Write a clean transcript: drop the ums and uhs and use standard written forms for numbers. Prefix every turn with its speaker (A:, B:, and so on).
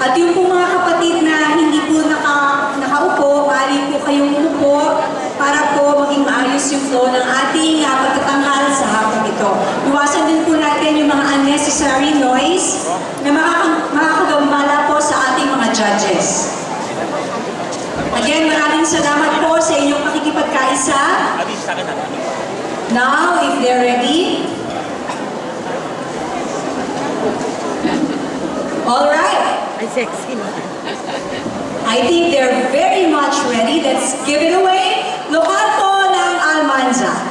A: At yung po mga kapatid na hindi po nakaupo, maaari po kayong umupo para po maging maayos yung flow ng ating pagtatanghal sa hapon ito. Iwasan din po natin yung mga unnecessary noise na makakagambala po sa ating mga judges. Again, maraming salamat po sa inyong pakikipagkaisa. Now, if they're ready. All right.
B: Sexy na.
A: I think they're very much ready. Let's give it away. Lokal po ng Almanza.